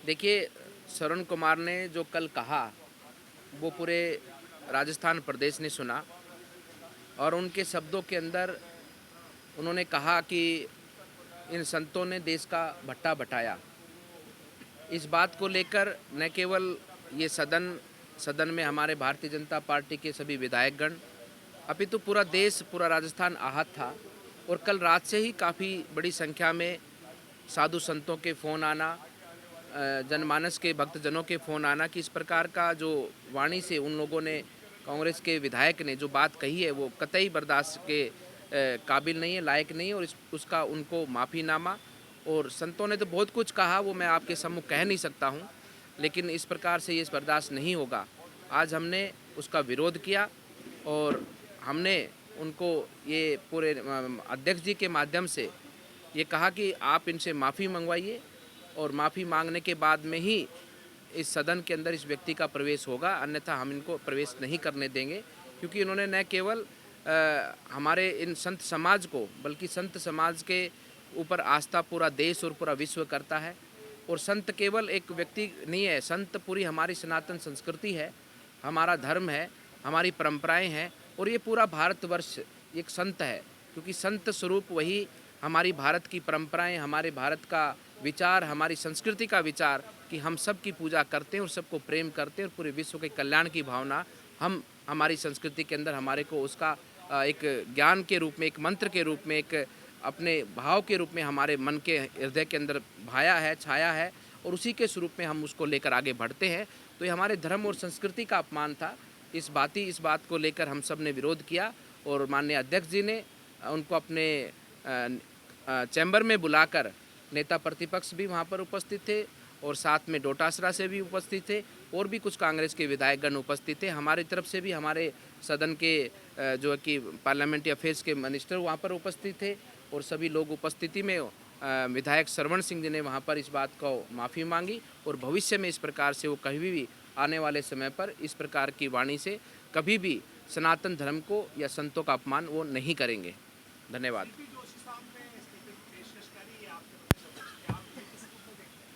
देखिए, श्रवण कुमार ने जो कल कहा, वो पूरे राजस्थान प्रदेश ने सुना और उनके शब्दों के अंदर उन्होंने कहा कि इन संतों ने देश का भट्टा बटाया। इस बात को लेकर न केवल ये सदन में हमारे भारतीय जनता पार्टी के सभी विधायकगण, अपितु पूरा देश, पूरा राजस्थान आहत था और कल रात से ही काफ़ी बड़ी संख्या में साधु संतों के फ़ोन आना, जनमानस के भक्तजनों के फ़ोन आना कि इस प्रकार का जो वाणी से उन लोगों ने, कांग्रेस के विधायक ने जो बात कही है वो कतई बर्दाश्त के काबिल नहीं है, लायक नहीं है और उसका उनको माफ़ीनामा। और संतों ने तो बहुत कुछ कहा, वो मैं आपके सम्मुख कह नहीं सकता हूँ, लेकिन इस प्रकार से ये बर्दाश्त नहीं होगा। आज हमने उसका विरोध किया और हमने उनको ये पूरे अध्यक्ष जी के माध्यम से ये कहा कि आप इनसे माफ़ी मंगवाइए और माफ़ी मांगने के बाद में ही इस सदन के अंदर इस व्यक्ति का प्रवेश होगा, अन्यथा हम इनको प्रवेश नहीं करने देंगे। क्योंकि इन्होंने न केवल हमारे इन संत समाज को, बल्कि संत समाज के ऊपर आस्था पूरा देश और पूरा विश्व करता है। और संत केवल एक व्यक्ति नहीं है, संत पूरी हमारी सनातन संस्कृति है, हमारा धर्म है, हमारी परंपराएं हैं और ये पूरा भारतवर्ष एक संत है। क्योंकि संत स्वरूप वही हमारी भारत की परंपराएं, हमारे भारत का विचार, हमारी संस्कृति का विचार कि हम सब की पूजा करते हैं और सबको प्रेम करते हैं और पूरे विश्व के कल्याण की भावना हम हमारी संस्कृति के अंदर हमारे को उसका एक ज्ञान के रूप में, एक मंत्र के रूप में, एक अपने भाव के रूप में हमारे मन के हृदय के अंदर भाया है, छाया है और उसी के स्वरूप में हम उसको लेकर आगे बढ़ते हैं। तो ये हमारे धर्म और संस्कृति का अपमान था। इस बात को लेकर हम सब ने विरोध किया और माननीय अध्यक्ष जी ने उनको अपने चैम्बर में बुलाकर, नेता प्रतिपक्ष भी वहाँ पर उपस्थित थे और साथ में डोटासरा से भी उपस्थित थे और भी कुछ कांग्रेस के विधायकगण उपस्थित थे। हमारी तरफ से भी हमारे सदन के जो है कि पार्लियामेंट्री अफेयर्स के मिनिस्टर वहाँ पर उपस्थित थे और सभी लोग उपस्थिति में विधायक सरवण सिंह जी ने वहाँ पर इस बात को माफ़ी मांगी और भविष्य में इस प्रकार से वो कभी भी आने वाले समय पर इस प्रकार की वाणी से कभी भी सनातन धर्म को या संतों का अपमान वो नहीं करेंगे। धन्यवाद।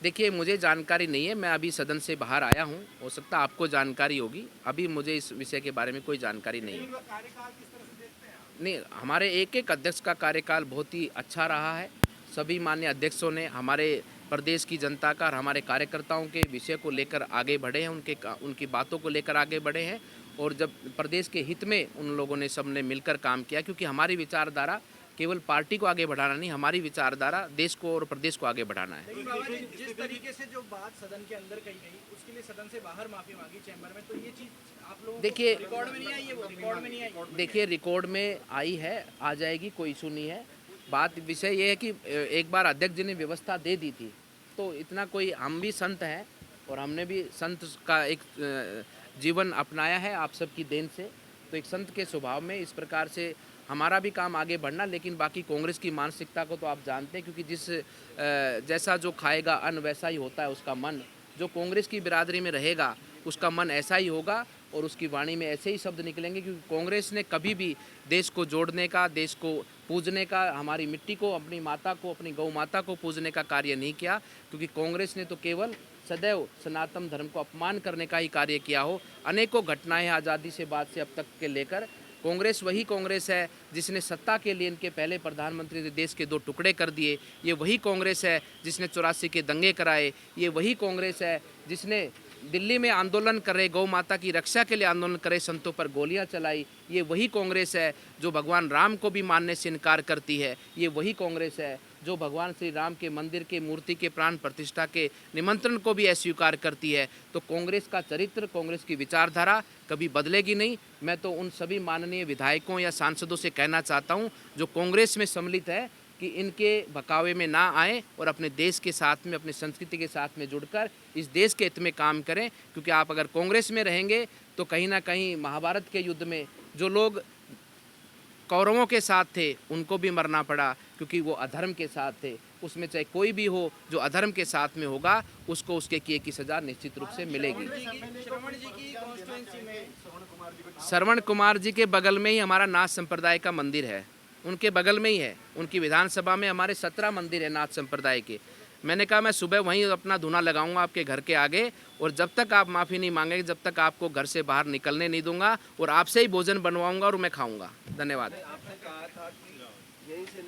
देखिए, मुझे जानकारी नहीं है, मैं अभी सदन से बाहर आया हूँ, हो सकता है आपको जानकारी होगी, अभी मुझे इस विषय के बारे में कोई जानकारी नहीं है। नहीं, हमारे एक एक अध्यक्ष का कार्यकाल बहुत ही अच्छा रहा है। सभी माननीय अध्यक्षों ने हमारे प्रदेश की जनता का और हमारे कार्यकर्ताओं के विषय को लेकर आगे बढ़े हैं, उनकी बातों को लेकर आगे बढ़े हैं और जब प्रदेश के हित में उन लोगों ने सबने मिलकर काम किया। क्योंकि हमारी विचारधारा केवल पार्टी को आगे बढ़ाना नहीं, हमारी विचारधारा देश को और प्रदेश को आगे बढ़ाना है। लेकिन बाबा जी, जिस तरीके से जो बात सदन के अंदर कही गई, उसके लिए सदन से बाहर माफी मांगी चैम्बर में, तो ये चीज आप लोगों देखिए, को रिकॉर्ड में नहीं आई है? वो रिकॉर्ड में नहीं आई? देखिए, रिकॉर्ड में आई है, आ जाएगी, कोई इशू नहीं है। बात विषय ये है कि एक बार अध्यक्ष जी ने व्यवस्था दे दी थी, तो इतना कोई, हम भी संत हैं और हमने भी संत का एक जीवन अपनाया है आप सबकी देन से। तो एक संत के स्वभाव में इस प्रकार से हमारा भी काम आगे बढ़ना, लेकिन बाकी कांग्रेस की मानसिकता को तो आप जानते हैं। क्योंकि जैसा जो खाएगा अन्न वैसा ही होता है उसका मन। जो कांग्रेस की बिरादरी में रहेगा उसका मन ऐसा ही होगा और उसकी वाणी में ऐसे ही शब्द निकलेंगे। क्योंकि कांग्रेस ने कभी भी देश को जोड़ने का, देश को पूजने का, हमारी मिट्टी को, अपनी माता को, अपनी गौ माता को पूजने का कार्य नहीं किया। क्योंकि कांग्रेस ने तो केवल सदैव सनातन धर्म को अपमान करने का ही कार्य किया हो। अनेकों घटनाएं आज़ादी से बाद से अब तक के लेकर, कांग्रेस वही कांग्रेस है जिसने सत्ता के लिए इनके पहले प्रधानमंत्री ने देश के 2 टुकड़े कर दिए। ये वही कांग्रेस है जिसने 84 के दंगे कराए। ये वही कांग्रेस है जिसने दिल्ली में आंदोलन करे, गौ माता की रक्षा के लिए आंदोलन करे, संतों पर गोलियां चलाई। ये वही कांग्रेस है जो भगवान राम को भी मानने से इनकार करती है। ये वही कांग्रेस है जो भगवान श्री राम के मंदिर के मूर्ति के प्राण प्रतिष्ठा के निमंत्रण को भी अस्वीकार करती है। तो कांग्रेस का चरित्र, कांग्रेस की विचारधारा कभी बदलेगी नहीं। मैं तो उन सभी माननीय विधायकों या सांसदों से कहना चाहता हूं जो कांग्रेस में सम्मिलित है कि इनके बहकावे में ना आएँ और अपने देश के साथ में, अपनी संस्कृति के साथ में जुड़कर इस देश के हित में काम करें। क्योंकि आप अगर कांग्रेस में रहेंगे तो कहीं ना कहीं महाभारत के युद्ध में जो लोग कौरवों के साथ थे उनको भी मरना पड़ा, क्योंकि वो अधर्म के साथ थे। उसमें चाहे कोई भी हो, जो अधर्म के साथ में होगा उसको उसके किए की सज़ा निश्चित रूप से मिलेगी। श्रवण जी की कॉन्स्टिट्यूएंसी में श्रवण कुमार जी के बगल में ही हमारा नाथ संप्रदाय का मंदिर है, उनके बगल में ही है। उनकी विधानसभा में हमारे 17 मंदिर है नाथ संप्रदाय के। मैंने कहा मैं सुबह वहीं अपना धुना लगाऊंगा आपके घर के आगे, और जब तक आप माफ़ी नहीं मांगेंगे जब तक आपको घर से बाहर निकलने नहीं दूंगा, और आपसे ही भोजन बनवाऊंगा और मैं खाऊंगा। धन्यवाद।